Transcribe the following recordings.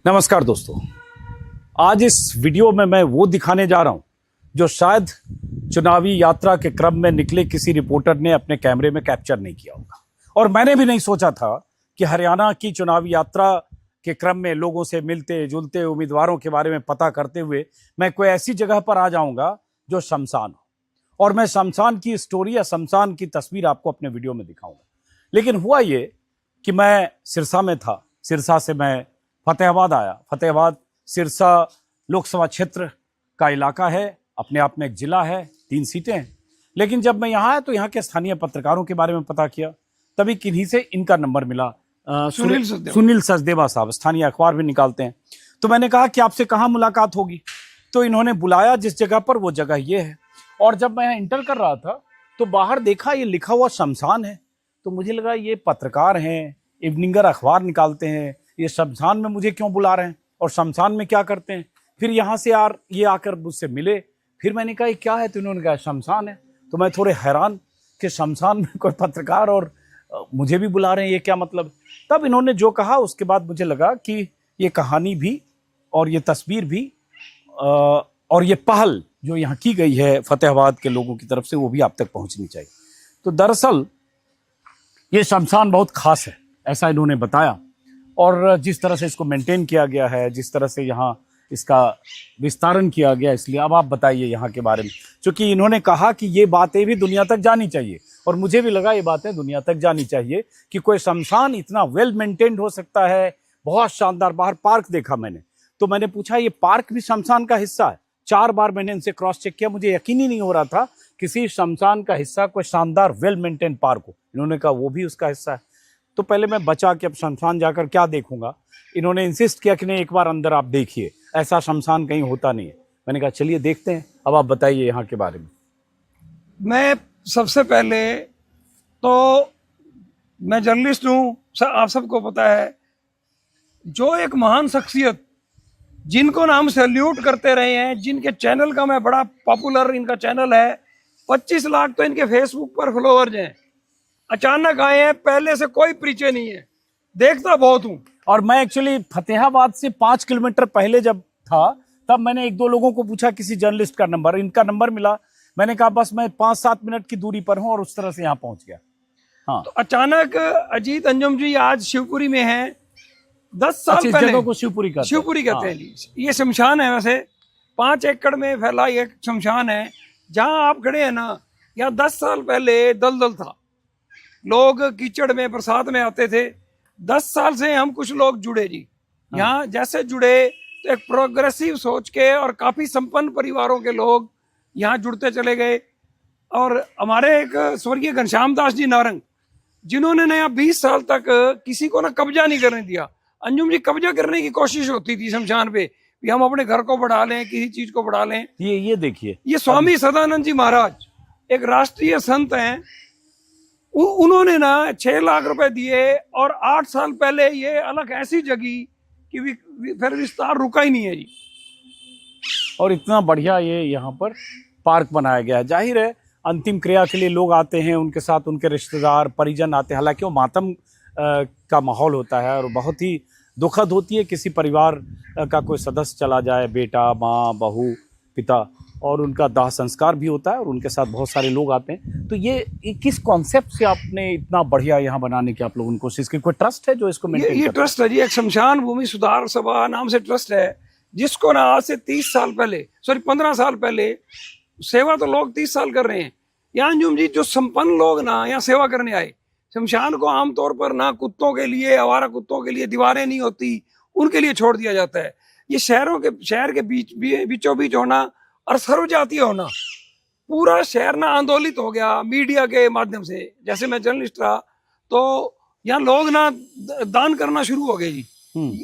नमस्कार दोस्तों, आज इस वीडियो में मैं वो दिखाने जा रहा हूं जो शायद चुनावी यात्रा के क्रम में निकले किसी रिपोर्टर ने अपने कैमरे में कैप्चर नहीं किया होगा। और मैंने भी नहीं सोचा था कि हरियाणा की चुनावी यात्रा के क्रम में लोगों से मिलते जुलते उम्मीदवारों के बारे में पता करते हुए मैं कोई ऐसी जगह पर आ जाऊंगा जो शमशान हो, और मैं शमशान की स्टोरी या शमशान की तस्वीर आपको अपने वीडियो में दिखाऊंगा। लेकिन हुआ ये कि मैं सिरसा में था, सिरसा से मैं फतेहाबाद आया। फतेहाबाद सिरसा लोकसभा क्षेत्र का इलाका है, अपने आप में एक जिला है, 3 सीटें हैं। लेकिन जब मैं यहाँ आया तो यहाँ के स्थानीय पत्रकारों के बारे में पता किया, तभी किन्हीं से इनका नंबर मिला। सुनील सचदेवा साहब स्थानीय अखबार भी निकालते हैं। तो मैंने कहा कि आपसे कहाँ मुलाकात होगी, तो इन्होंने बुलाया जिस जगह पर, वो जगह ये है। और जब मैं इंटर कर रहा था तो बाहर देखा ये लिखा हुआ शमशान है, तो मुझे लगा ये पत्रकार हैं, इवनिंगर अखबार निकालते हैं, ये शमशान में मुझे क्यों बुला रहे हैं और शमशान में क्या करते हैं। फिर यहाँ से ये आकर मुझसे मिले। फिर मैंने कहा ये क्या है, तो इन्होंने कहा शमशान है। तो मैं थोड़े हैरान कि शमशान में कोई पत्रकार और मुझे भी बुला रहे हैं, ये क्या मतलब। तब इन्होंने जो कहा उसके बाद मुझे लगा कि ये कहानी भी और ये तस्वीर भी और ये पहल जो यहाँ की गई है फतेहाबाद के लोगों की तरफ से, वो भी आप तक पहुँचनी चाहिए। तो दरअसल ये शमशान बहुत खास है, ऐसा इन्होंने बताया। और जिस तरह से इसको मेंटेन किया गया है, जिस तरह से यहाँ इसका विस्तारण किया गया, इसलिए अब आप बताइए यहाँ के बारे में। क्योंकि इन्होंने कहा कि ये बातें भी दुनिया तक जानी चाहिए, और मुझे भी लगा ये बातें दुनिया तक जानी चाहिए कि कोई शमशान इतना वेल मेंटेन्ड हो सकता है। बहुत शानदार, बाहर पार्क देखा मैंने, तो मैंने पूछा ये पार्क भी शमशान का हिस्सा है। 4 बार मैंने इनसे क्रॉस चेक किया, मुझे यकीन ही नहीं हो रहा था किसी शमशान का हिस्सा कोई शानदार वेल मेंटेन पार्क हो। इन्होंने कहा वो भी उसका हिस्सा है। तो पहले मैं बचा कि अब शमशान जाकर क्या देखूंगा। इन्होंने इंसिस्ट किया कि नहीं, एक बार अंदर आप देखिए, ऐसा शमशान कहीं होता नहीं है। मैंने कहा चलिए देखते हैं। अब आप बताइए यहाँ के बारे में। मैं सबसे पहले तो मैं जर्नलिस्ट हूँ, आप सबको पता है। जो एक महान शख्सियत जिनको हम सैल्यूट करते रहे हैं, जिनके चैनल का मैं बड़ा पॉपुलर इनका चैनल है, 25 लाख तो इनके फेसबुक पर फॉलोअर्स हैं, अचानक आए हैं। पहले से कोई परिचय नहीं है, देखता बहुत हूँ। और मैं एक्चुअली फतेहाबाद से 5 किलोमीटर पहले जब था, तब मैंने 1-2 लोगों को पूछा किसी जर्नलिस्ट का नंबर, इनका नंबर मिला। मैंने कहा बस मैं 5-7 मिनट की दूरी पर हूँ, और उस तरह से यहाँ पहुंच गया। हाँ, तो अचानक अजीत अंजुम जी आज शिवपुरी में हैं। 10 साल पहले जगह को शिवपुरी कहते हैं जी। ये शमशान है, वैसे 5 एकड़ में फैला एक शमशान है। जहाँ आप खड़े हैं ना, यहाँ 10 साल पहले दलदल था, लोग कीचड़ में बरसात में आते थे। 10 साल से हम कुछ लोग जुड़े जी। यहाँ जैसे जुड़े तो एक प्रोग्रेसिव सोच के और काफी संपन्न परिवारों के लोग यहाँ जुड़ते चले गए। और हमारे एक स्वर्गीय घनश्याम दास जी नारंग, जिन्होंने ना 20 साल तक किसी को ना कब्जा नहीं करने दिया। अंजुम जी, कब्जा करने की कोशिश होती थी शमशान पे कि हम अपने घर को बढ़ा लें, किसी चीज को बढ़ा लें। ये देखिए, ये स्वामी सदानंद जी महाराज एक राष्ट्रीय संत हैं। उन्होंने ना 6 लाख रुपए दिए, और 8 साल पहले ये अलग ऐसी जगी कि फिर विस्तार रुका ही नहीं है जी। और इतना बढ़िया ये यहाँ पर पार्क बनाया गया है। जाहिर है अंतिम क्रिया के लिए लोग आते हैं, उनके साथ उनके रिश्तेदार परिजन आते हैं। हालांकि वो मातम का माहौल होता है, और बहुत ही दुखद होती है किसी परिवार का कोई सदस्य चला जाए, बेटा, माँ, बहू, पिता, और उनका दाह संस्कार भी होता है, और उनके साथ बहुत सारे लोग आते हैं। तो ये किस कॉन्सेप्ट से आपने इतना बढ़िया यहाँ बनाने की आप लोगों ने कोशिश की? कोई ट्रस्ट है जो इसको मेंटेन ये ट्रस्ट है जी, एक शमशान भूमि सुधार सभा नाम से ट्रस्ट है, जिसको ना आज से 30 साल पहले, 15 साल पहले, सेवा तो लोग 30 साल कर रहे हैं। यहाँ अंजुम जी, जो संपन्न लोग ना यहाँ सेवा करने आए, शमशान को आमतौर पर ना कुत्तों के लिए, आवारा कुत्तों के लिए दीवारें नहीं होती, उनके लिए छोड़ दिया जाता है। ये शहर के बीचों बीच होना और सर्वजातीय होना, पूरा शहर ना आंदोलित हो गया मीडिया के माध्यम से। जैसे मैं जर्नलिस्ट रहा तो यहाँ लोग ना दान करना शुरू हो गए जी।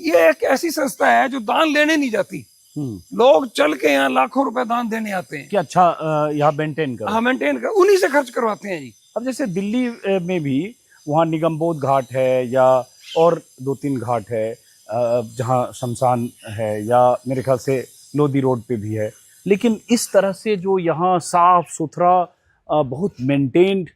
ये एक ऐसी संस्था है जो दान लेने नहीं जाती, लोग चल के यहाँ लाखों रुपए दान देने आते हैं कि अच्छा यहाँ मेंटेन कर। हाँ, मेंटेन कर, उन्हीं से खर्च करवाते हैं जी। अब जैसे दिल्ली में भी वहाँ निगमबोध घाट है, या और 2-3 घाट है जहाँ शमशान है, या मेरे ख्याल से लोधी रोड पे भी है। लेकिन इस तरह से जो यहाँ साफ सुथरा, बहुत मेंटेन्ड,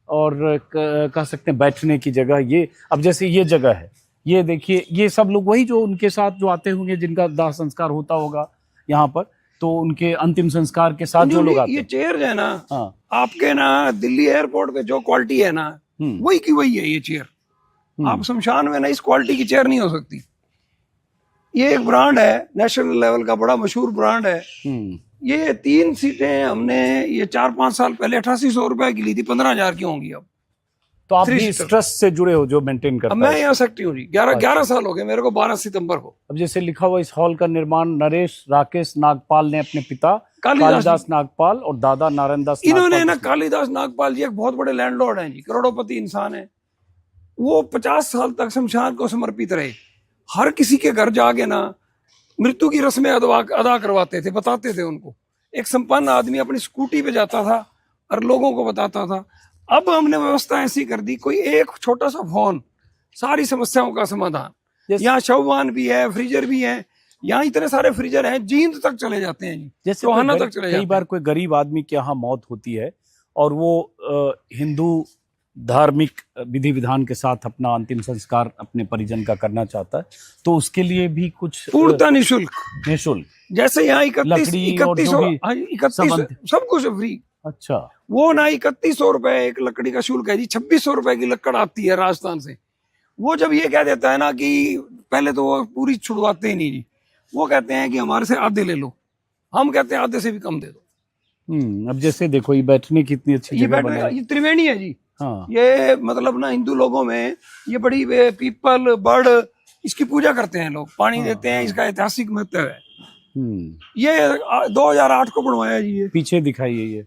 और कह सकते हैं बैठने की जगह, ये अब जैसे ये जगह है, ये देखिए, ये सब लोग वही जो उनके साथ जो आते होंगे, जिनका दाह संस्कार होता होगा यहाँ पर, तो उनके अंतिम संस्कार के साथ जो लोग आते ये हैं। चेयर है ना, हाँ। आपके ना दिल्ली एयरपोर्ट पे जो क्वालिटी है ना, वही की वही है ये चेयर। आप शमशान में ना इस क्वालिटी की चेयर नहीं हो सकती। ये एक ब्रांड है, नेशनल लेवल का बड़ा मशहूर ब्रांड है। ये 3 सीटें हमने ये 4-5 साल पहले 8800 रुपए की ली थी, 15,000 की होंगी अब। तो आप 3 भी सीटर। ट्रस्ट से जुड़े हो जो मेंटेन अब करता मैं है। यहाँ सकती हूँ जी, 11 साल हो गए मेरे को, 12 सितंबर को। अब जैसे लिखा हुआ, इस हॉल का निर्माण नरेश राकेश नागपाल ने अपने पिता कालिदास कालिदास नागपाल और दादा नारायण दास इन्होंने ना, नागपाल कालिदास नागपाल जी एक बहुत बड़े लैंडलॉर्ड हैं जी, करोड़पति इंसान है। वो 50 साल तक शमशान को समर्पित रहे। हर किसी के घर जाके ना मृत्यु की रस्में अदा करवाते थे, बताते थे उनको। एक संपन्न आदमी अपनी स्कूटी पे जाता था और लोगों को बताता था। अब हमने व्यवस्था ऐसी कर दी, कोई एक छोटा सा फोन, सारी समस्याओं का समाधान। यहाँ शववान भी है, फ्रीजर भी है, यहाँ इतने सारे फ्रीजर हैं, जींद तक चले जाते हैं जी, जैसे टोहाना तक चले कई जाते बार हैं। कोई गरीब आदमी के यहाँ मौत होती है और वो हिंदू धार्मिक विधि विधान के साथ अपना अंतिम संस्कार अपने परिजन का करना चाहता है, तो उसके लिए भी कुछ पूर्णतः निःशुल्क। निःशुल्क जैसे यहाँ लकड़ी और जो भी 31 सब कुछ फ्री। अच्छा। वो ना 3100 रुपए एक लकड़ी का शुल्क है जी, 2600 रुपए की लकड़ आती है राजस्थान से। वो जब ये कह देता है ना कि पहले तो वो पूरी छुड़वाते ही नहीं जी, वो कहते हैं कि हमारे से आधे ले लो, हम कहते हैं आधे से भी कम दे दो। अब जैसे देखो, ये बैठने की इतनी अच्छी जगह बनाई। ये त्रिवेणी है जी। हाँ। ये मतलब ना हिंदू लोगों में ये बड़ी पीपल बर्ड, इसकी पूजा करते हैं लोग, पानी देते हैं, इसका ऐतिहासिक महत्व है। ये 2008 को बनवाया जी। ये पीछे दिखाइए,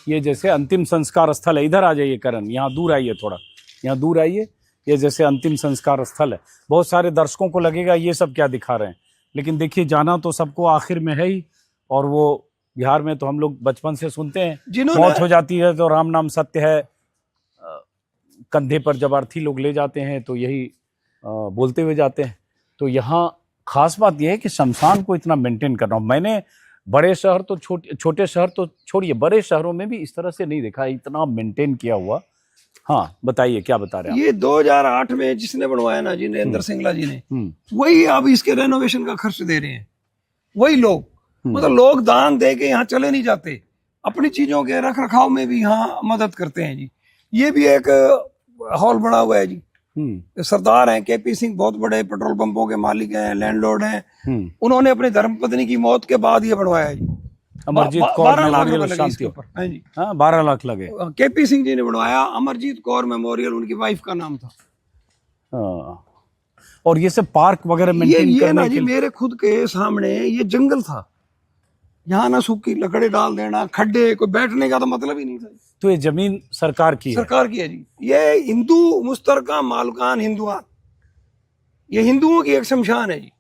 ये जैसे अंतिम संस्कार स्थल है। इधर आ जाइए करण, यहाँ दूर आइए, थोड़ा यहाँ दूर आइए। ये जैसे अंतिम संस्कार स्थल है। बहुत सारे दर्शकों को लगेगा ये सब क्या दिखा रहे हैं, लेकिन देखिए, जाना तो सबको आखिर में है ही। और वो बिहार में तो हम लोग बचपन से सुनते हैं, मौत हो जाती है तो राम नाम सत्य है, कंधे पर जब अर्थी लोग ले जाते हैं तो यही बोलते हुए जाते हैं। तो यहाँ खास बात यह है कि शमशान को इतना मेंटेन करना। मैंने बड़े शहर तो छोटे शहर तो छोड़िए, बड़े शहरों में भी इस तरह से नहीं देखा, इतना मेंटेन किया हुआ। हाँ, बताइए क्या बता रहे हैं। ये 2008 में जिसने बनवाया ना जी, नरेंद्र सिंगला जी ने, वही अब इसके रेनोवेशन का खर्च दे रहे हैं, वही लोग। मतलब लोग दान दे के यहाँ चले नहीं जाते, अपनी चीजों के रख रखाव में भी यहाँ मदद करते हैं जी। ये भी एक हॉल बना हुआ है जी। सरदार हैं केपी सिंह, बहुत बड़े पेट्रोल पंपों के मालिक हैं, लैंडलॉर्ड हैं। उन्होंने अपनी धर्मपत्नी की मौत के बाद ये बनवाया जी। अमरजीत कौर 12 लाख मेमोरियल रुपए लगे शांति इसके ऊपर। हाँ जी, 12 लाख लगे। केपी सिंह जी ने बनवाया, अमरजीत कौर मेमोरियल उनकी वाइफ का नाम था। और ये सब पार्क वगैरह मेंटेन करने ना जी, मेरे खुद के सामने ये जंगल था, यहाँ ना सूखी लकड़ी डाल देना, खड्डे, कोई बैठने का तो मतलब ही नहीं था। तो ये जमीन सरकार की है? सरकार की है जी। ये हिंदू मुश्तरका मालकान हिंदुआन, ये हिंदुओं की एक शमशान है जी।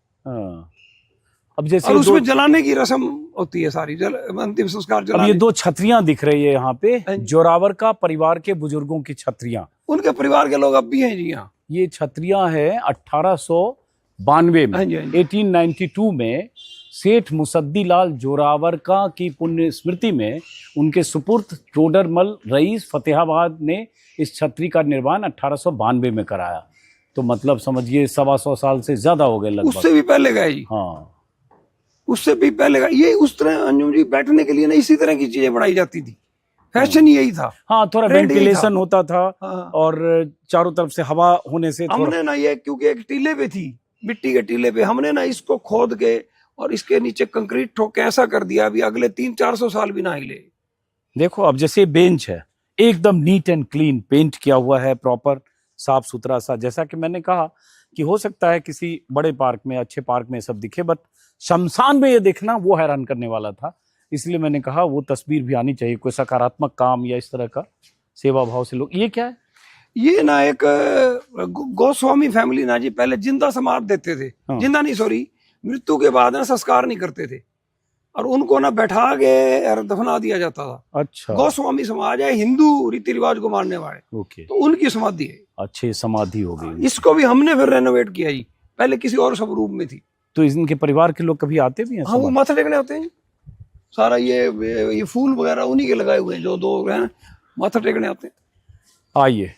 अब जैसे और उसमें जलाने की रस्म होती है सारी, अंतिम संस्कार जलाने। अब ये 2 छतरियां दिख रही है यहाँ पे, जोरावर का परिवार के बुजुर्गों की छतरियां, उनके परिवार के लोग अब भी हैं जी यहाँ। ये छतरियां हैं 1892 में, 1892 में सेठ मुसद्दीलाल जोरावरका की पुण्य स्मृति में उनके सुपुर्द टोडरमल रईस फतेहाबाद ने इस छतरी का निर्माण 1892 में कराया। तो मतलब समझिए 125 साल से ज्यादा हो गए लगभग। उससे भी पहले गए जी। हाँ, उससे भी पहले गए। ये उस तरह अंजुम जी बैठने के लिए ना इसी तरह की चीजें बनाई जाती थी, फैशन यही था। हाँ, थोड़ा वेंटिलेशन होता था। हाँ। और चारों तरफ से हवा होने से हमने ना ये, क्योंकि एक टीले पे थी, मिट्टी के टीले पे, हमने ना इसको खोद के और इसके नीचे कंक्रीट ठोक के ऐसा कर दिया, अभी अगले 300-400 साल भी ना हिले। देखो, अब जैसे बेंच है, एकदम नीट एंड क्लीन पेंट किया हुआ है, प्रॉपर साफ सुथरा सा। जैसा कि मैंने कहा कि हो सकता है किसी बड़े पार्क में, अच्छे पार्क में सब दिखे, बट शमशान में ये देखना वो हैरान करने वाला था। इसलिए मैंने कहा वो तस्वीर भी आनी चाहिए, कोई सकारात्मक काम या इस तरह का सेवा भाव से लोग। ये क्या है? ये ना एक गोस्वामी फैमिली ना जी, पहले जिंदा समाध देते थे। हाँ। जिंदा नहीं, सॉरी, मृत्यु के बाद ना संस्कार नहीं करते थे और उनको ना बैठा के दफना दिया जाता था। अच्छा। गोस्वामी समाज है, हिंदू रीति रिवाज को मानने वाले। ओके। तो उनकी समाधि है। अच्छी समाधि हो गई। इसको भी हमने फिर रेनोवेट किया जी, पहले किसी और स्वरूप में थी। तो इनके परिवार के लोग कभी आते भी हैं? हाँ, वो माथा टेकने आते हैं। सारा ये फूल वगैरह उन्हीं के लगाए हुए हैं, जो 2 हैं, माथा टेकने आते हैं। आइए,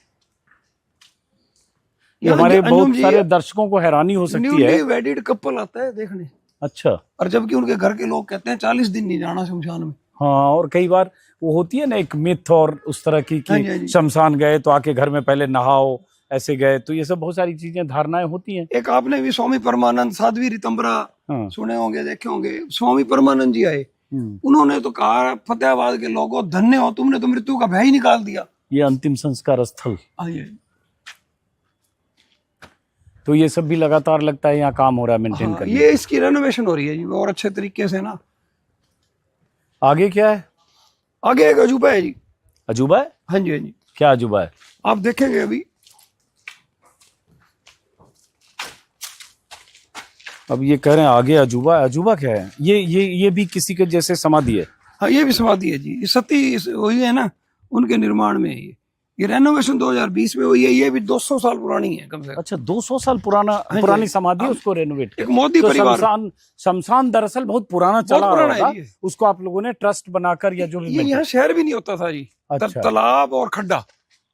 ये यहाँ हमारे ये बहुत अंजुम जी सारे दर्शकों को हैरानी हो सकती है। न्यूली वेडिड कपल आता है देखने, अच्छा। और जबकि उनके घर के लोग कहते हैं 40 दिन नहीं जाना शमशान में। हाँ, और कई बार वो होती है ना एक मिथ और उस तरह की हाँ कि जी, हाँ जी। शमशान गए तो आके घर में पहले नहाओ, ऐसे गए, तो ये सब बहुत सारी चीजें धारणाएं होती हैं। एक आपने भी स्वामी परमानंद साध्वी रितंबरा हाँ। सुने होंगे, देखे होंगे। स्वामी परमानंद जी आए, हम्म। उन्होंने तो कहा फतेहाबाद के लोगों धन्य हो, तुमने तो मृत्यु का भय ही निकाल दिया। ये अंतिम संस्कार स्थल, आइए। तो ये सब भी लगातार लगता है यहाँ काम हो रहा है मेंटेन हाँ, करने। ये इसकी रेनोवेशन हो रही है जी और अच्छे तरीके से ना। आगे क्या है? आगे एक अजूबा है जी। अजूबा है? हाँ जी, हाँ जी, क्या अजूबा है? आप देखेंगे अभी। अब ये कह रहे हैं आगे अजूबा है। अजूबा क्या है? ये भी किसी के जैसे समाधि है? हाँ, ये भी समाधि है जी। ये सती हुई है ना, उनके निर्माण में है ये रेनोवेशन 2020 में हुई है। ये भी 200 साल पुरानी है कम से कम। अच्छा, 200 साल पुरानी समाधि है, उसको रेनोवेट एक मोदी परिवार, शमशान दरअसल बहुत पुराना चला बहुत पुराना रहा है जी। उसको आप लोगों ने ट्रस्ट बनाकर या जो भी ये यहाँ शहर भी नहीं होता था जी। अच्छा। तालाब और खड्डा,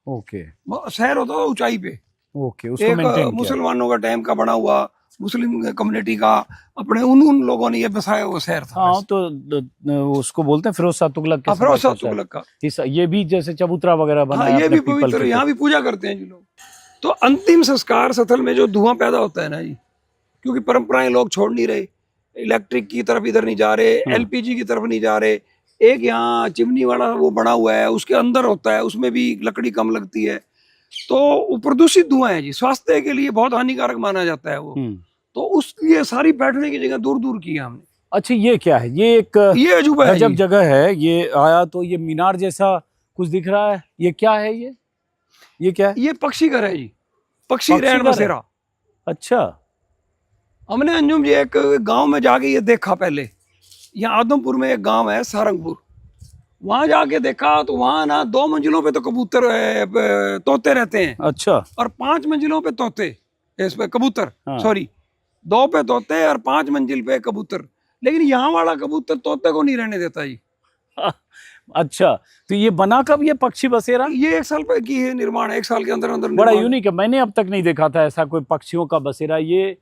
ओके शहर होता था ऊंचाई पे। ओके, उसको एक मेंटेन किया। मुसलमानों का टाइम का बना हुआ, मुस्लिम कम्युनिटी का अपने उन लोगों ने ये बसाया हुआ शहर था। हाँ, तो उसको बोलते हैं फिरोज शाह तुगलक के फिरोज शाह समय का तुगलक का। ये भी जैसे चबूतरा वगैरह बना हाँ, है ये अपने भी पीपल पवित्र, के। यहाँ भी पूजा करते हैं जी लोग। तो अंतिम संस्कार स्थल में जो धुआं पैदा होता है ना जी, क्योंकि परंपराएं लोग छोड़ नहीं रहे, इलेक्ट्रिक की तरफ इधर नहीं जा रहे, एलपीजी की तरफ नहीं जा रहे। एक यहाँ चिमनी वाला वो बना हुआ है, उसके अंदर होता है, उसमें भी लकड़ी कम लगती है, तो वो प्रदूषित धुआं है जी, स्वास्थ्य के लिए बहुत हानिकारक माना जाता है वो। तो उसलिए सारी बैठने की जगह दूर दूर की है हमने। अच्छा, ये क्या है? ये एक ये अजूबा है गजब जी। जगह है। ये आया तो ये मीनार जैसा कुछ दिख रहा है। ये क्या है? ये क्या है? ये पक्षी घर है जी, पक्षी पक्षी रैन घर है? बसेरा। अच्छा। हमने अंजुम जी एक गांव में जाके ये देखा पहले। यहाँ आदमपुर में एक गांव है सारंगपुर, वहां जाके देखा तो वहां ना 2 मंजिलों पे तो कबूतर तोते रहते हैं। अच्छा। और 5 मंजिलों पे तोते, इसमें कबूतर, हाँ। सॉरी 2 पे तोते और 5 मंजिल पे कबूतर। लेकिन यहाँ वाला कबूतर तोते को नहीं रहने देता जी। अच्छा, तो ये बना कब ये पक्षी बसेरा? ये 1 साल पे की है निर्माण, 1 साल के अंदर अंदर बड़ा निर्माण। यूनिक है, मैंने अब तक नहीं देखा था ऐसा कोई पक्षियों का बसेरा। ये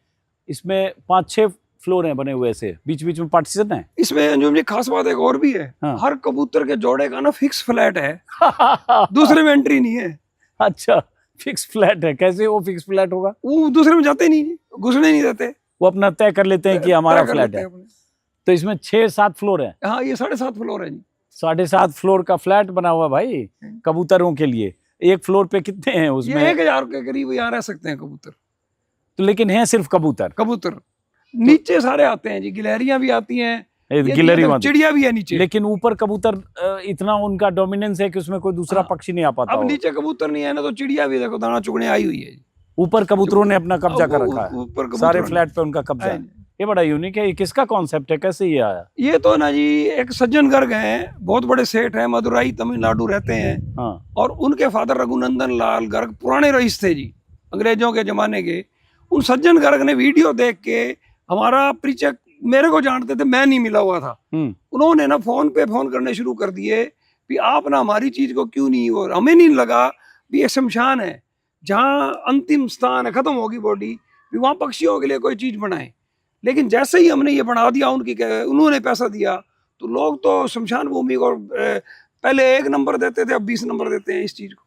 इसमें 5-6 फ्लोर हैं बने हुए, ऐसे बीच बीच में पार्टीशन है। इसमें अंजुम जी खास बात एक और भी है। हाँ। हर कबूतर के जोड़े का ना फिक्स फ्लैट है, दूसरे में एंट्री नहीं है। अच्छा, फिक्स फ्लैट है। कैसे वो फिक्स फ्लैट होगा? वो दूसरे में जाते नहीं, घुसने नहीं देते, वो अपना तय कर लेते हैं कि हमारा तय कर फ्लैट लेते है। हैं अपने। तो इसमें 6-7 फ्लोर है। हाँ, ये 7.5 फ्लोर है जी। 7.5 फ्लोर का फ्लैट बना हुआ भाई कबूतरों के लिए। एक फ्लोर पे कितने हैं उसमें? ये 1000 के करीब यहाँ रह सकते हैं कबूतर। तो लेकिन हैं सिर्फ कबूतर। नीचे सारे आते हैं जी, गिलहरियां भी आती हैं, गिलहरी वहाँ, चिड़िया भी है नीचे। लेकिन ऊपर कबूतर इतना उनका डोमिनेंस है कि उसमें कोई दूसरा पक्षी नहीं आ पाता अब होगा। नीचे कबूतर नहीं है ना, तो चिड़िया भी देखो दाना चुगने आई हुई है जी। ऊपर कबूतरों ने अपना कब्जा कर रखा है, ऊपर कबूतरों सारे ने। फ्लैट पे उनका कब्जा है। ये बड़ा यूनिक है। ये किसका कॉन्सेप्ट है? कैसे ये आया? ये तो ना जी एक सज्जन गर्ग हैं, बहुत बड़े सेठ हैं, मदुराई तमिलनाडु रहते हैं। हाँ। और उनके फादर रघुनंदन लाल गर्ग पुराने रईस थे जी, अंग्रेजों के जमाने के। उन सज्जन गर्ग ने वीडियो देख के, हमारा परिचय, मेरे को जानते थे, मैं नहीं मिला हुआ था, उन्होंने ना फोन पे फोन करने शुरू कर दिए कि आप ना हमारी चीज को क्यों नहीं। और हमें नहीं लगा भी ये शमशान है जहाँ अंतिम स्थान है, खत्म होगी बॉडी, भी वहाँ पक्षियों के लिए कोई चीज बनाए। लेकिन जैसे ही हमने ये बना दिया, उन्होंने पैसा दिया, तो लोग तो शमशान भूमि को पहले 1 नंबर देते थे, अब 20 नंबर देते हैं। इस चीज को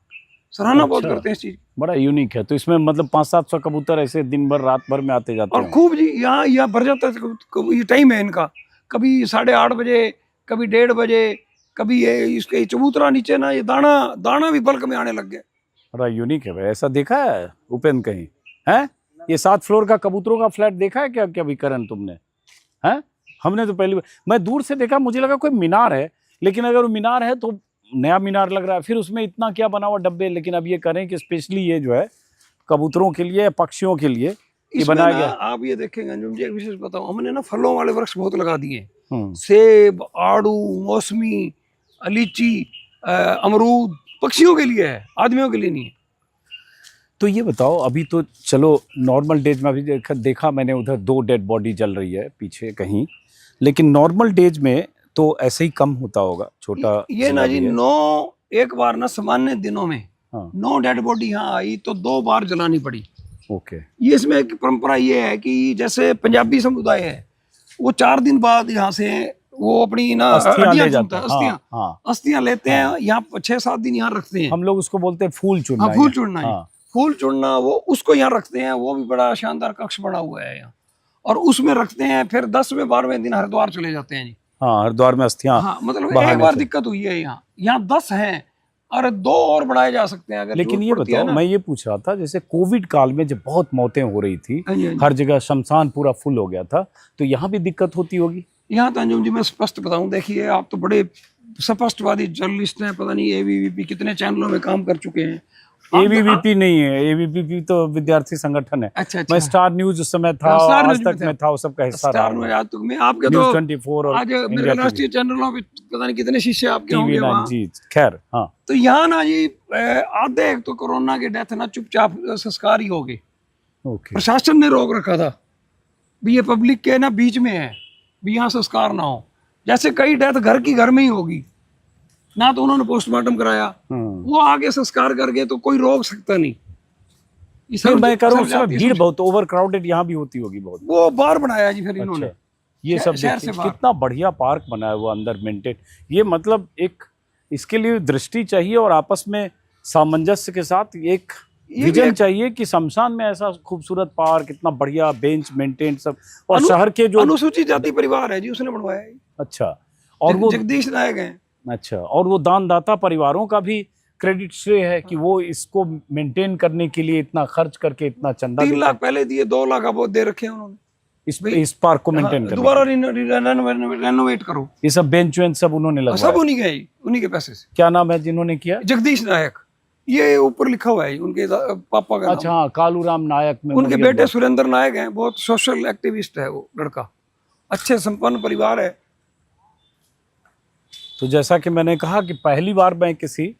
सराहना बहुत करते हैं इस चीज। बड़ा यूनिक है। तो इसमें मतलब 500-700 कबूतर ऐसे दिन भर रात भर में आते जाते और हैं। खूब जी, यहाँ भर जाता है। ये टाइम है इनका, कभी 8:30 बजे, कभी 1:30 बजे, कभी ये इसके चबूतरा नीचे ना, ये दाना भी बल्क में आने लग गए। बड़ा यूनिक है भाई। ऐसा देखा है उपेंद्र कहीं? है ये 7 फ्लोर का कबूतरों का फ्लैट देखा है क्या कभी करण तुमने? हैं? हमने तो पहली बार, मैं दूर से देखा, मुझे लगा कोई मीनार है, लेकिन अगर वो मीनार है तो नया मीनार लग रहा है। फिर उसमें इतना क्या बना हुआ डब्बे। लेकिन अब ये करें कि स्पेशली ये जो है कबूतरों के लिए, पक्षियों के लिए ये बनाया गया। आप ये देखेंगे अंजुम जी, एक विशेष बताऊं, हमने ना फलों वाले वृक्ष बहुत लगा दिए, सेब, आड़ू, मौसमी, लीची, अमरूद। पक्षियों के लिए है, आदमियों के लिए नहीं है। तो ये बताओ, अभी तो चलो नॉर्मल डेज में अभी देखा मैंने, उधर 2 डेड बॉडी जल रही है पीछे कहीं, लेकिन नॉर्मल डेज में तो ऐसे ही कम होता होगा, छोटा ये ना जी 9 एक बार ना सामान्य दिनों में 9 डेड बॉडी यहाँ आई तो 2 बार जलानी पड़ी। ओके। ये इसमें एक परंपरा ये है कि जैसे पंजाबी समुदाय है, वो 4 दिन बाद यहाँ से वो अपनी ना अस्थियां ले हड्डियां जाते चूमता है, हैं। अस्थियां हाँ हाँ, अस्थियां लेते हैं, यहाँ 6-7 दिन यहाँ रखते हैं। हम लोग उसको बोलते हैं फूल हाँ, चुनना। फूल चूड़ना है, हाँ फूल चूड़ना, वो उसको यहाँ रखते हैं। वो भी बड़ा शानदार कक्ष बना हुआ है यहाँ, और उसमें रखते हैं। फिर 10वें 12वें दिन हरिद्वार चले जाते हैं जी। हाँ, हरिद्वार में अस्थियां हाँ, मतलब एक बहाने बार से। दिक्कत हुई है यहाँ 10 हैं, और 2 और बढ़ाए जा सकते हैं अगर लेकिन जरूरत ये पड़ती है बताओ, ना। मैं ये पूछ रहा था, जैसे कोविड काल में जब बहुत मौतें हो रही थी, हाँ जी, हाँ जी। हर जगह शमशान पूरा फुल हो गया था, तो यहाँ भी दिक्कत होती होगी? यहाँ तो अंजुम जी मैं स्पष्ट बताऊं, देखिए आप तो बड़े स्पष्टवादी जर्नलिस्ट हैं, पता नहीं एबीवीपी कितने चैनलों में काम कर चुके हैं। एबीवीपी नहीं है, एबीवीपी तो विद्यार्थी संगठन है। अच्छा मैं अच्छा, स्टार न्यूज उस समय था, स्टार आज न्यूज में तक थे। में था, वो सबका हिस्सा रहा स्टार हूं। में आज तक में आपके न्यूज़ तो 24 और आज मेरे इंडिया राष्ट्रीय चैनलों पे पता नहीं कितने शिष्य आपके टीवी होंगे 9 वहाँ। जी। खैर, हाँ तो यहाँ ना जी आधे एक तो कोरोना के डेथ ना चुपचाप संस्कार ही हो गए। ओके। प्रशासन ने रोक रखा था भी ये पब्लिक के ना बीच में है, भी यहाँ संस्कार ना हो। जैसे कई डेथ घर की घर में ही होगी ना, तो उन्होंने पोस्टमार्टम कराया, वो आगे संस्कार करके तो कोई रोक सकता नहीं। ये फिर मैं कह रहा हूँ सब उस समय जाति भीड़ बहुत ओवर क्राउडेड यहाँ भी होती होगी बहुत। वो बार बनाया जी फिर इन्होंने। अच्छा, ये सब शहर देखिए से बाहर। कितना बढ़िया पार्क बनाया हुआ अंदर मेंटेन। ये मतलब एक इसके लिए दृष्टि चाहिए और आपस में सामंजस्य के साथ एक ये भी विजन एक- चाहिए कि शमशान में ऐसा खूबसूरत पार्क, इतना बढ़िया बेंच मेंटेन सब, और शहर के जो अनुसूचित जाति परिवार है जी, उसने बनवाया है। अच्छा, और वो जगदीश नायक हैं। अच्छा, और वो दानदाता परिवारों का भी क्रेडिट श्रेय है कि वो इसको मेंटेन करने के लिए इतना खर्च करके इतना चंदा 3 देते लाख हैं पहले दिए, 2 लाख अब वो दे रखे हैं उन्होंने। इस पार्क को हाँ, मेंटेन करने दोबारा के लिए। रेनोवेट करो। ये सब बेंच वेंच सब उन्होंने सब लगवाया। उन्हीं के हैं जी, उन्हीं के पैसे से। क्या नाम है जिन्होंने किया? जगदीश नायक, ये ऊपर लिखा हुआ है उनके पापा का अच्छा नाम। हाँ, कालूराम नायक में उनके बेटे सुरेंद्र नायक हैं, बहुत सोशल एक्टिविस्ट है वो लड़का, अच्छे संपन्न परिवार है। तो जैसा कि मैंने कहा कि पहली बार मैं किसी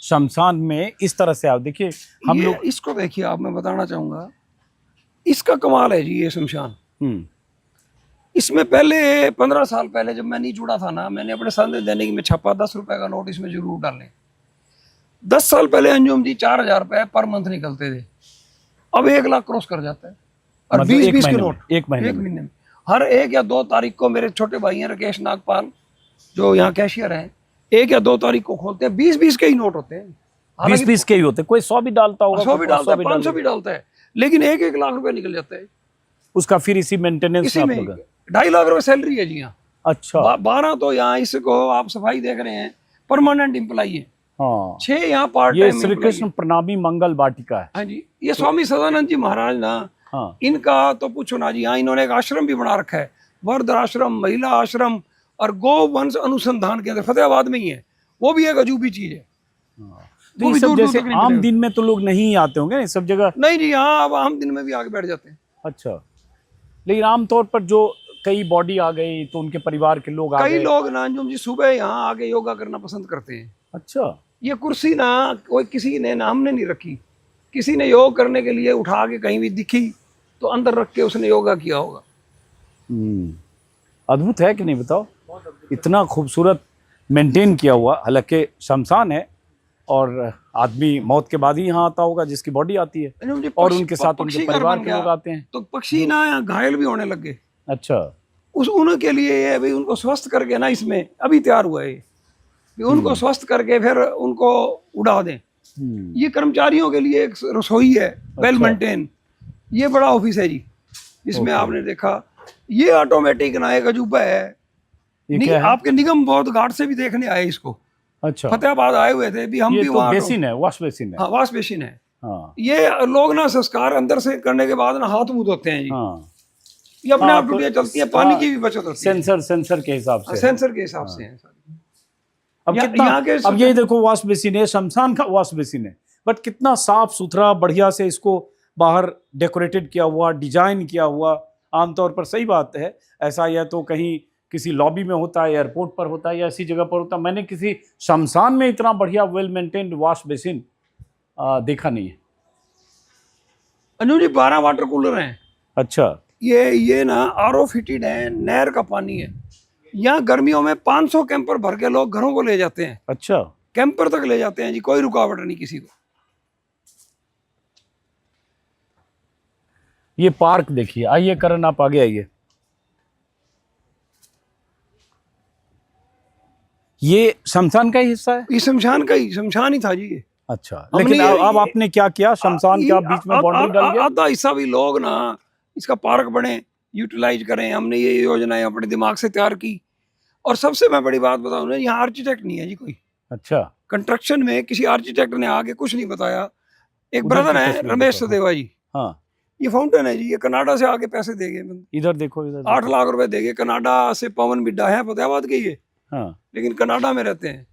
शमशान में इस तरह से देखिए हम ये लोग। इसको देखिए आप, मैं बताना चाहूंगा इसका कमाल है जी ये शमशान। इसमें पहले 15 साल पहले जब मैं नहीं जुड़ा था ना, मैंने अपने संदेश देने की में छापा 10 रुपए का नोट इसमें जरूर डालें। 10 साल पहले अंजुम जी 4000 रुपए पर मंथ निकलते थे, अब 1 लाख क्रॉस कर जाता है। और मतलब 20-20 के नोट एक महीने एक में। महीने में। हर 1 या 2 तारीख को मेरे छोटे भाई हैं राकेश नागपाल, जो यहाँ कैशियर हैं, 1 या 2 तारीख को खोलते हैं। 20-20 के ही नोट होते हैं, 20-20 के ही होते, कोई 100 भी डालता होगा, 100 भी डालता है, 500 डालता भी डालता है, लेकिन 1-1 लाख रुपए निकल जाता है उसका। फिर इसी मेंटेनेंस इसी में में। आप लोग। 2.5 लाख रुपए सैलरी है जी यहाँ। अच्छा 12 तो यहाँ इसको आप सफाई देख रहे हैं, परमानेंट एम्प्लॉई है। हाँ, 6 यहाँ पार्ट ये टाइम। श्री कृष्ण प्रणामी मंगल वाटिका है। हाँ जी, ये स्वामी सदानंद जी महाराज ना, हाँ, इनका तो पूछो ना जी। यहाँ इन्होंने एक आश्रम भी बना रखा है, वर्ध आश्रम, महिला आश्रम और गो वंश अनुसंधान केंद्र, फतेहाबाद में ही है। वो भी एक अजूबी चीज है। तो ये सब जैसे आम दिन में तो लोग नहीं आते होंगे इस सब जगह। नहीं जी, हाँ अब आम दिन में भी आके बैठ जाते हैं। अच्छा, लेकिन आमतौर पर जो कई बॉडी आ गई तो उनके परिवार के लोग आ कई गए। लोग ना अंजुम जी सुबह यहाँ आके योगा करना पसंद करते हैं। अच्छा, ये कुर्सी ना कोई किसी ने ना, हमने नहीं रखी, किसी ने योग करने के लिए उठा के कहीं भी दिखी तो अंदर रख के उसने योगा किया होगा। अद्भुत है कि नहीं, बताओ। इतना खूबसूरत मेंटेन किया हुआ, हालांकि शमशान है और आदमी मौत के बाद ही यहाँ आता होगा जिसकी बॉडी आती है, और उनके साथ उनके परिवार के लोग आते हैं। तो पक्षी ना यहाँ घायल भी होने लग गए। अच्छा, उस उनके लिए ये भाई उनको स्वस्थ करके ना, इसमें अभी तैयार हुआ है ये, उनको स्वस्थ करके फिर उनको उड़ा दें। ये कर्मचारियों के लिए एक रसोई है, वेल मेंटेन। ये बड़ा ऑफिस है जी, इसमें आपने देखा ये ऑटोमेटिक ना एक अजूबा है। ये क्या है? आपके निगम बहुत घाट से भी देखने आए इसको, अच्छा, फतेहाबाद आए हुए थे भी, हम ये भी तो वहाँ बेसिन है, वॉश बेसिन है। हाँ, वॉश बेसिन है। हाँ ये लोग ना संस्कार अंदर से करने के बाद ना हाथ मुंह धोते हैं जी। हाँ, ये अपने हाँ, आप तो टूटियां चलती है, पानी की भी बचत होती है। सेंसर के हिसाब से। सेंसर के हिसाब से है सारी। अब यहाँ- कितना, यहाँ के अब ये देखो वॉश बेसिन है, शमशान का वॉश बेसिन है, बट कितना साफ सुथरा बढ़िया से इसको बाहर डेकोरेटेड किया हुआ, डिजाइन किया हुआ। आमतौर पर सही बात है, ऐसा या तो कहीं किसी लॉबी में होता है, एयरपोर्ट पर होता है, या ऐसी जगह पर होता है। मैंने किसी शमशान में इतना बढ़िया वेल मेंटेन्ड वॉश बेसिन देखा नहीं है। अनु जी 12 वाटर कूलर हैं। अच्छा, ये ना आरओ फिटेड है, नहर का पानी है। यहाँ गर्मियों में 500 कैंपर भर के लोग घरों को ले जाते हैं, अच्छा, कैंपर तक ले जाते हैं जी, कोई रुकावट नहीं किसी को। ये पार्क देखिए, आइए करण आप आगे आइए। ये शमशान का ही हिस्सा है? ये शमशान ही था जी ये। अच्छा, हमने लेकिन ये- अब आपने क्या किया, शमशान का बीच में बाउंड्री डाल दिया? आधा हिस्सा भी लोग ना इसका पार्क बने, यूटिलाइज करें, हमने ये योजनाएं अपने दिमाग से तैयार की। और सबसे मैं बड़ी बात बताऊं ना, यहाँ आर्किटेक्ट नहीं है जी कोई। अच्छा, कंस्ट्रक्शन में किसी आर्किटेक्ट ने आके कुछ नहीं बताया। एक उधर ब्रदर की है तस्वीर रमेश दिखाओ। सदेवा जी, हाँ, ये फाउंटेन है जी, ये कनाडा से आके पैसे दे गए बंदे। इधर देखो, इधर 8 देखो। लाख रुपए दे गए। कनाडा से पवन बिड्डा है फतेहाबाद के ये, हाँ, लेकिन कनाडा में रहते हैं।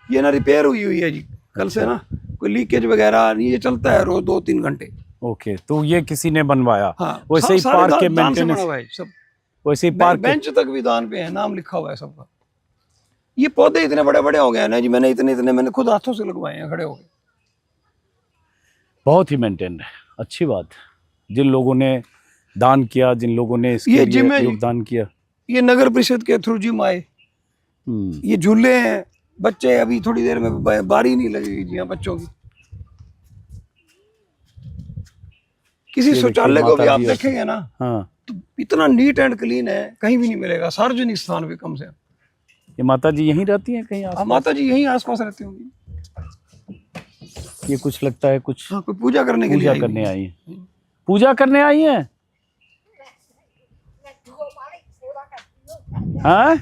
ये ना रिपेयर हुई है जी कल से ना, कोई लीकेज वगैरह नहीं, ये चलता है रोज 2-3 घंटे। ओके, तो ये किसी ने बनवाया। हाँ, वैसे ही सारे पार्क के दान से मेंटेनेंस, बना हुआ है सब। वैसे ही पार्क के, बेंच तक भी दान पे है, नाम लिखा हुआ है सबका। ये पौधे इतने बड़े बड़े हो गए हैं ना जी, मैंने खुद हाथों से लगवाए हैं, खड़े हो गए। बहुत ही मेंटेन है। अच्छी बात, जिन लोगों ने दान किया, जिन लोगों ने इसके ये लिए जिम है जी। योगदान किया। ये नगर परिषद के थ्रू जिम आए। ये झूले हैं, बच्चे अभी थोड़ी देर में बारी नहीं लगेगी जी यहाँ बच्चों की। किसी ये शौचालय देखिए को भी माता आप जी देखेंगे ना, हाँ, तो इतना नीट एंड क्लीन है, कहीं भी नहीं मिलेगा सार्वजनिक स्थान पे कम से कम। ये माता जी यहीं रहती हैं कहीं आस? माता जी यहीं आसपास रहती होंगी। ये कुछ लगता है कुछ हाँ, कोई पूजा करने के लिए पूजा करने आई है। पूजा करने आई हैं? हाँ,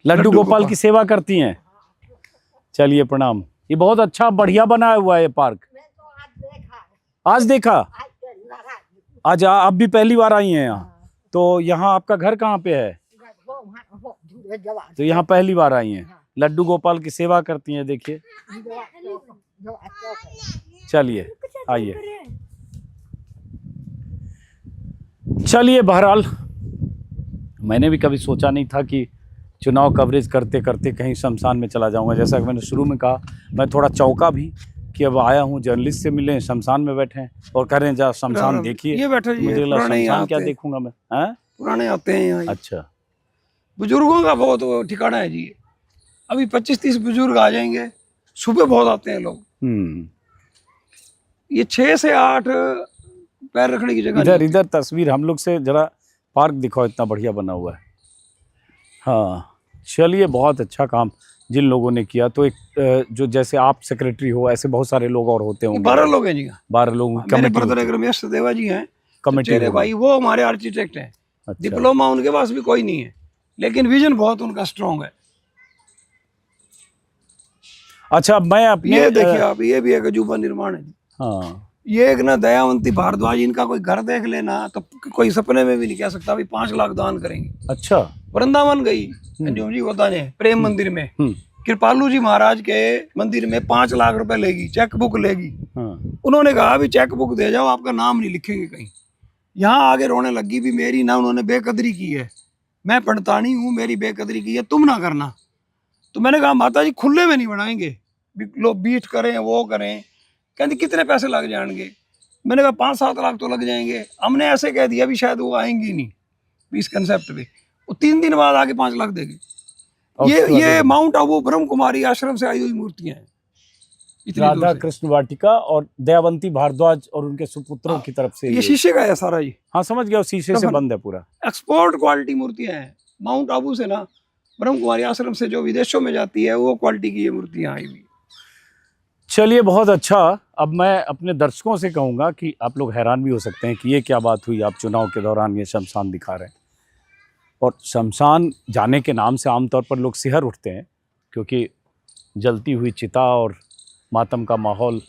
लड्डू गोपाल की सेवा करती हैं। चलिए प्रणाम। ये बहुत अच्छा बढ़िया बनाया हुआ है ये पार्क। आज देखा? आज आप भी पहली बार आई हैं यहाँ? तो यहाँ आपका घर कहाँ पे है? तो यहाँ पहली बार आई हैं, लड्डू गोपाल की सेवा करती हैं। देखिए, चलिए आइए। चलिए, बहरहाल मैंने भी कभी सोचा नहीं था कि चुनाव कवरेज करते करते कहीं शमशान में चला जाऊंगा। जैसा कि मैंने शुरू में कहा, मैं थोड़ा चौंका भी कि अब आया हूँ, जर्नलिस्ट से मिले, शमशान में बैठे हैं और कह रहे हैं जा शमशान देखिए। ये बैठे जी, मुझे लगा पुराने शमशान यहाँ क्या पे। देखूंगा मैं? हैं? पुराने आते हैं यहाँ। अच्छा, बुजुर्गों का बहुत वो ठिकाना है जी। अभी 25-30 बुजुर्ग आ जाएंगे, सुबह बहुत आते हैं लोग। ये 6 से 8 पैर रखने की जगह इधर नहीं। इधर तस्वीर हम लोग से जरा पार्क दिखाओ, इतना बढ़िया बना हुआ है। हाँ, चलिए, बहुत अच्छा काम जिन लोगों ने किया। तो एक जो जैसे आप सेक्रेटरी हो, ऐसे बहुत सारे लोग और होते होंगे। 12 लोग हैं जी। 12 लोगों की मेरे कमेटी ब्रदर होती एक रमेश सदेवा जी हैं, कमेटी चेहरे होगी। भाई, वो हमारे आर्किटेक्ट हैं। अच्छा, डिप्लोमा उनके पास भी कोई नहीं है, लेकिन विजन बहुत उनका स्ट्रॉन्ग है। अच्छा, मैं अपने ये देखिए आप, ये भी एक अजूबा निर्माण है। हाँ, ये एक ना दयावंती भारद्वाज, इनका कोई घर देख लेना तो कोई सपने में भी नहीं कह सकता भी 5 लाख दान करेंगे। अच्छा, वृंदावन गई अंजुम जी होता ने प्रेम मंदिर में, हम्म, कृपालू जी महाराज के मंदिर में 5 लाख रुपए लेगी, चेक बुक लेगी। हाँ, उन्होंने कहा भी चेक बुक दे जाओ, आपका नाम नहीं लिखेंगे कहीं। यहाँ आगे रोने लगी भी मेरी ना उन्होंने बेकदरी की है, मैं पंडतानी हूँ, मेरी बेकदरी की है, तुम ना करना। तो मैंने कहा माता जी खुले में नहीं बनाएंगे, लोग बीट करें वो करें। कहती कितने पैसे लग जाएंगे? मैंने कहा 5-7 लाख तो लग जाएंगे। हमने ऐसे कह दिया भी शायद वो आएंगी नहीं इस कंसेप्ट पे। वो 3 दिन बाद आके 5 लाख देगी। ये माउंट आबू ब्रह्म कुमारी आश्रम से आई हुई मूर्तियां हैं। राधा कृष्ण वाटिका और दयावंती भारद्वाज और उनके सुपुत्रों की तरफ से ये शीशे का है सारा जी। हाँ, समझ गया, शीशे से बंद है पूरा। एक्सपोर्ट क्वालिटी मूर्तियां हैं माउंट आबू से ना, ब्रह्म कुमारी आश्रम से जो विदेशों में जाती है वो क्वालिटी की ये मूर्तियां आई हुई। चलिए, बहुत अच्छा। अब मैं अपने दर्शकों से कहूँगा कि आप लोग हैरान भी हो सकते हैं कि ये क्या बात हुई, आप चुनाव के दौरान ये शमशान दिखा रहे हैं। और शमशान जाने के नाम से आमतौर पर लोग सिहर उठते हैं, क्योंकि जलती हुई चिता और मातम का माहौल,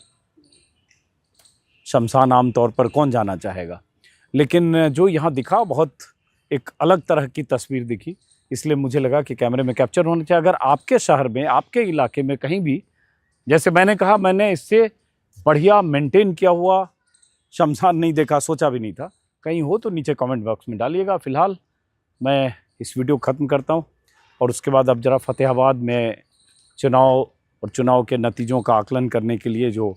शमशान आमतौर पर कौन जाना चाहेगा। लेकिन जो यहाँ दिखा, बहुत एक अलग तरह की तस्वीर दिखी, इसलिए मुझे लगा कि कैमरे में कैप्चर होना चाहिए। अगर आपके शहर में, आपके इलाके में कहीं भी, जैसे मैंने कहा, मैंने इससे बढ़िया मेंटेन किया हुआ शमशान नहीं देखा, सोचा भी नहीं था। कहीं हो तो नीचे कमेंट बॉक्स में डालिएगा। फ़िलहाल मैं इस वीडियो ख़त्म करता हूं, और उसके बाद अब ज़रा फतेहाबाद में चुनाव और चुनाव के नतीजों का आकलन करने के लिए जो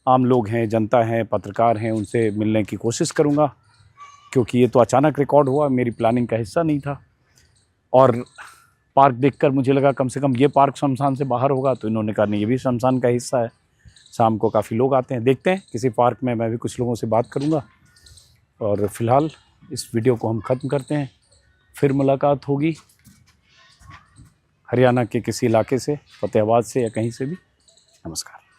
आम लोग हैं, जनता हैं, पत्रकार हैं, उनसे मिलने की कोशिश करूंगा, क्योंकि ये तो अचानक रिकॉर्ड हुआ, मेरी प्लानिंग का हिस्सा नहीं था। और पार्क देखकर मुझे लगा कम से कम ये पार्क शमशान से बाहर होगा, तो इन्होंने कहा नहीं, ये भी शमशान का हिस्सा है। शाम को काफ़ी लोग आते हैं। देखते हैं किसी पार्क में मैं भी कुछ लोगों से बात करूँगा। और फिलहाल इस वीडियो को हम ख़त्म करते हैं। फिर मुलाकात होगी हरियाणा के किसी इलाके से, फतेहाबाद से या कहीं से भी। नमस्कार।